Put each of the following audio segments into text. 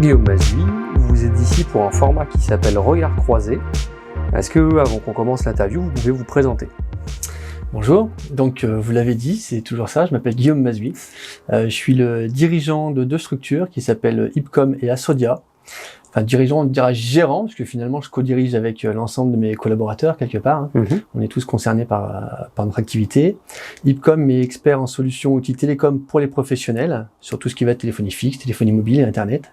Guillaume Mazui, vous êtes ici pour un format qui s'appelle Regard croisé. Est-ce que, avant qu'on commence l'interview, vous pouvez vous présenter ? Bonjour, donc vous l'avez dit, c'est toujours ça, je m'appelle Guillaume Mazui. Je suis le dirigeant de deux structures qui s'appellent Ipcom et Asodia. Enfin, dirigeant, on dirait gérant, parce que finalement je co-dirige avec l'ensemble de mes collaborateurs quelque part. On est tous concernés par notre activité. Ipcom est expert en solutions outils télécom pour les professionnels, sur tout ce qui va être téléphonie fixe, téléphonie mobile et Internet.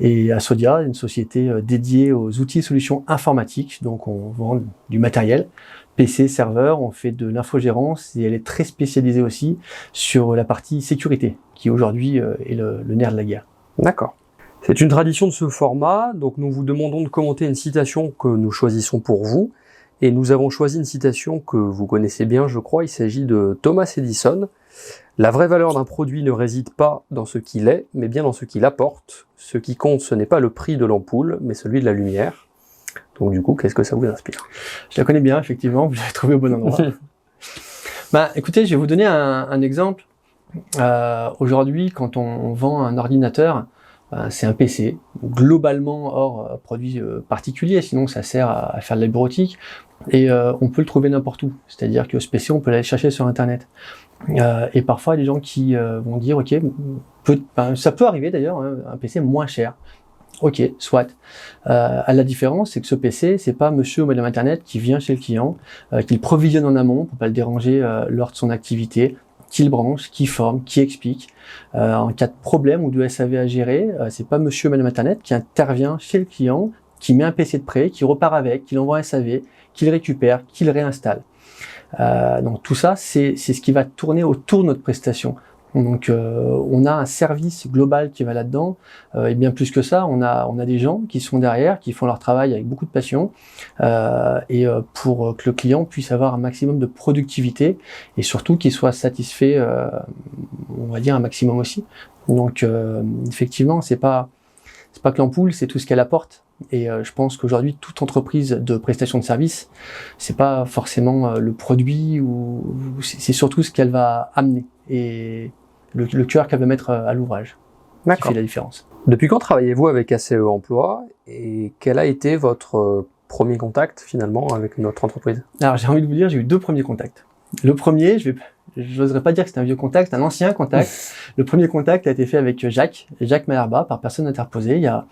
Et Asodia, une société dédiée aux outils et solutions informatiques, donc on vend du matériel, PC, serveur, on fait de l'infogérance et elle est très spécialisée aussi sur la partie sécurité, qui aujourd'hui est le nerf de la guerre. D'accord. C'est une tradition de ce format, donc nous vous demandons de commenter une citation que nous choisissons pour vous, et nous avons choisi une citation que vous connaissez bien, je crois, il s'agit de Thomas Edison. La vraie valeur d'un produit ne réside pas dans ce qu'il est, mais bien dans ce qu'il apporte. Ce qui compte, ce n'est pas le prix de l'ampoule, mais celui de la lumière. Donc du coup, qu'est-ce que ça vous inspire ? Je la connais bien, effectivement, vous l'avez trouvé au bon endroit. Écoutez, je vais vous donner un exemple. Aujourd'hui, quand on vend un ordinateur, c'est un PC, globalement hors produit particulier, sinon ça sert à faire de la bureautique, et on peut le trouver n'importe où. C'est-à-dire que ce PC, on peut aller chercher sur Internet. Et parfois, il y a des gens qui vont dire, ok, ça peut arriver d'ailleurs, un PC moins cher. Ok, soit. La différence, c'est que ce PC, c'est pas monsieur ou madame Internet qui vient chez le client, qui le provisionne en amont pour pas le déranger lors de son activité, qui le branche, qui forme, qui explique. En cas de problème ou de SAV à gérer, c'est pas monsieur ou madame Internet qui intervient chez le client, qui met un PC de prêt, qui repart avec, qui l'envoie à SAV, qui le récupère, qui le réinstalle. Donc tout ça, c'est ce qui va tourner autour de notre prestation. Donc on a un service global qui va là-dedans, et bien plus que ça, on a des gens qui sont derrière, qui font leur travail avec beaucoup de passion, pour que le client puisse avoir un maximum de productivité et surtout qu'il soit satisfait, on va dire un maximum aussi. Donc effectivement, c'est pas que l'ampoule, c'est tout ce qu'elle apporte. Et je pense qu'aujourd'hui, toute entreprise de prestation de service, c'est pas forcément le produit, ou c'est surtout ce qu'elle va amener et le cœur qu'elle va mettre à l'ouvrage qui fait la différence. Depuis quand travaillez-vous avec ACE Emploi et quel a été votre premier contact finalement avec notre entreprise ? Alors j'ai envie de vous dire, j'ai eu deux premiers contacts. Le premier, je n'oserais pas dire que c'était un vieux contact, c'est un ancien contact. Le premier contact a été fait avec Jacques Malherba, par personne interposée, il y a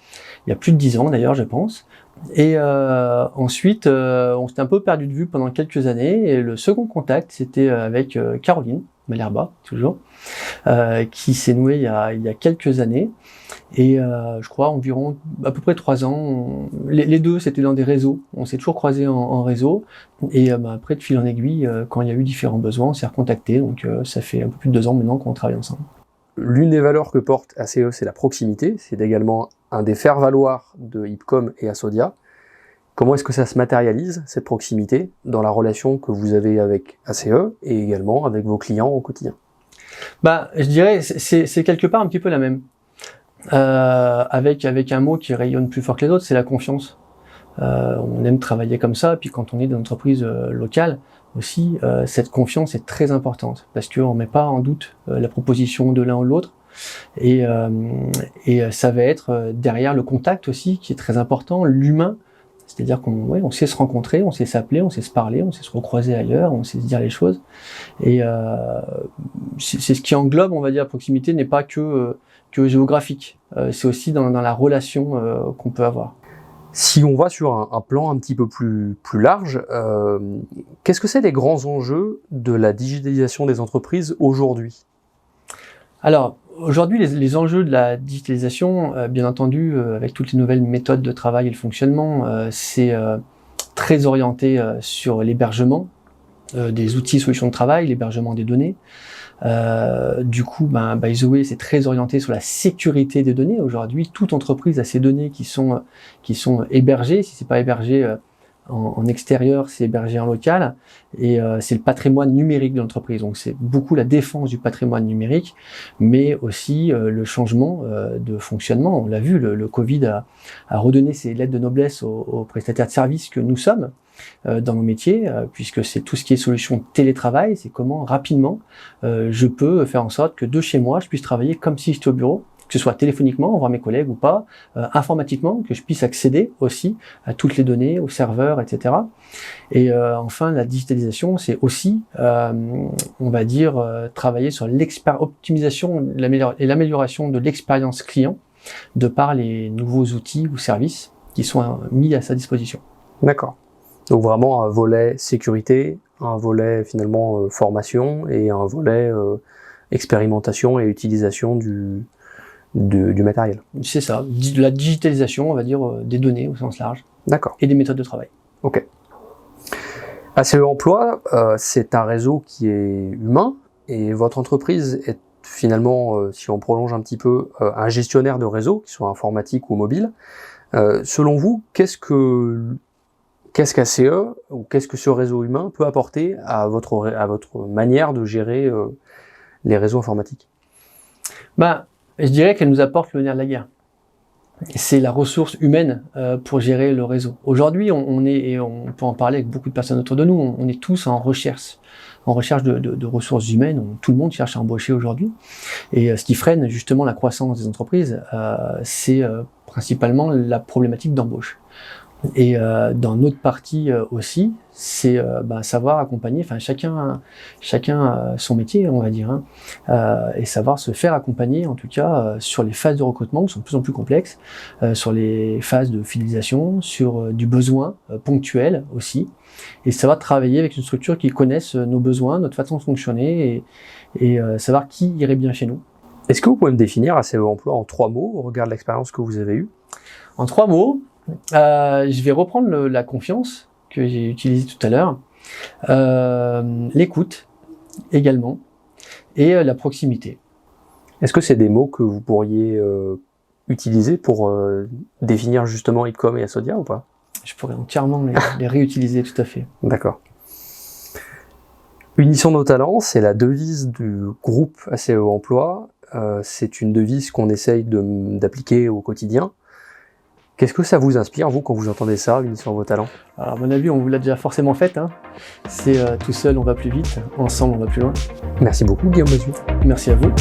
plus de 10 ans d'ailleurs, je pense. Et ensuite, on s'était un peu perdu de vue pendant quelques années. Et le second contact, c'était avec Caroline Malherba, toujours, qui s'est noué il y a quelques années. Et je crois environ à peu près 3 ans. Les deux, c'était dans des réseaux. On s'est toujours croisés en réseau. Et après, de fil en aiguille, quand il y a eu différents besoins, on s'est recontactés. Donc ça fait un peu plus de 2 ans maintenant qu'on travaille ensemble. L'une des valeurs que porte ACE, c'est la proximité. C'est également un des faire-valoir de Ipcom et Asodia. Comment est-ce que ça se matérialise, cette proximité, dans la relation que vous avez avec ACE et également avec vos clients au quotidien ? Je dirais, c'est quelque part un petit peu la même. Avec un mot qui rayonne plus fort que les autres, c'est la confiance. On aime travailler comme ça, puis quand on est dans une entreprise locale aussi, cette confiance est très importante, parce qu'on met pas en doute la proposition de l'un ou de l'autre, et ça va être derrière le contact aussi, qui est très important, l'humain. C'est-à-dire qu'on sait se rencontrer, on sait s'appeler, on sait se parler, on sait se recroiser ailleurs, on sait se dire les choses. Et c'est ce qui englobe, on va dire, la proximité n'est pas que géographique. C'est aussi dans la relation qu'on peut avoir. Si on va sur un plan un petit peu plus large, qu'est-ce que c'est les grands enjeux de la digitalisation des entreprises aujourd'hui ? Alors, aujourd'hui, les enjeux de la digitalisation, bien entendu, avec toutes les nouvelles méthodes de travail et le fonctionnement, c'est très orienté sur l'hébergement des outils, solutions de travail, l'hébergement des données. Du coup, ByTheWay, c'est très orienté sur la sécurité des données. Aujourd'hui, toute entreprise a ses données qui sont hébergées. Si c'est pas hébergé en extérieur, c'est hébergé en local, et c'est le patrimoine numérique de l'entreprise. Donc c'est beaucoup la défense du patrimoine numérique, mais aussi le changement de fonctionnement. On l'a vu, le Covid a redonné ses lettres de noblesse aux prestataires de services que nous sommes dans nos métiers, puisque c'est tout ce qui est solution télétravail, c'est comment rapidement je peux faire en sorte que de chez moi, je puisse travailler comme si j'étais au bureau, que ce soit téléphoniquement, voir mes collègues ou pas, informatiquement, que je puisse accéder aussi à toutes les données, aux serveurs, etc. Et enfin, la digitalisation, c'est aussi, on va dire, travailler sur l'optimisation et l'amélioration de l'expérience client de par les nouveaux outils ou services qui sont mis à sa disposition. D'accord. Donc vraiment un volet sécurité, un volet finalement formation et un volet expérimentation et utilisation du matériel. C'est ça, la digitalisation, on va dire, des données au sens large. D'accord. Et des méthodes de travail. Ok. ACE Emploi, c'est un réseau qui est humain et votre entreprise est finalement, si on prolonge un petit peu, un gestionnaire de réseau, qu'il soit informatique ou mobile. Selon vous, qu'est-ce qu'ACE ou qu'est-ce que ce réseau humain peut apporter à votre manière de gérer les réseaux informatiques? Je dirais qu'elle nous apporte le nerf de la guerre. C'est la ressource humaine pour gérer le réseau. Aujourd'hui, on peut en parler avec beaucoup de personnes autour de nous, on est tous en recherche de ressources humaines. Tout le monde cherche à embaucher aujourd'hui. Et ce qui freine justement la croissance des entreprises, c'est principalement la problématique d'embauche. Et dans notre partie aussi, c'est savoir accompagner, enfin chacun son métier, on va dire, et savoir se faire accompagner, en tout cas sur les phases de recrutement qui sont de plus en plus complexes, sur les phases de fidélisation, sur du besoin ponctuel aussi, et savoir travailler avec une structure qui connaisse nos besoins, notre façon de fonctionner, et savoir qui irait bien chez nous. Est-ce que vous pouvez me définir ACE Emploi en 3 mots au regard de l'expérience que vous avez eue? En 3 mots, je vais reprendre la confiance que j'ai utilisée tout à l'heure, l'écoute également, et la proximité. Est-ce que c'est des mots que vous pourriez utiliser pour définir justement Ipcom et Asodia ou pas? Je pourrais entièrement les réutiliser, tout à fait. D'accord. Unissons nos talents, c'est la devise du groupe ACE Emploi. C'est une devise qu'on essaye d'appliquer au quotidien. Qu'est-ce que ça vous inspire, vous, quand vous entendez ça, unissons vos talents? Alors, à mon avis, on vous l'a déjà forcément fait. C'est tout seul, on va plus vite. Ensemble, on va plus loin. Merci beaucoup, Guillaume Mazu. Merci à vous.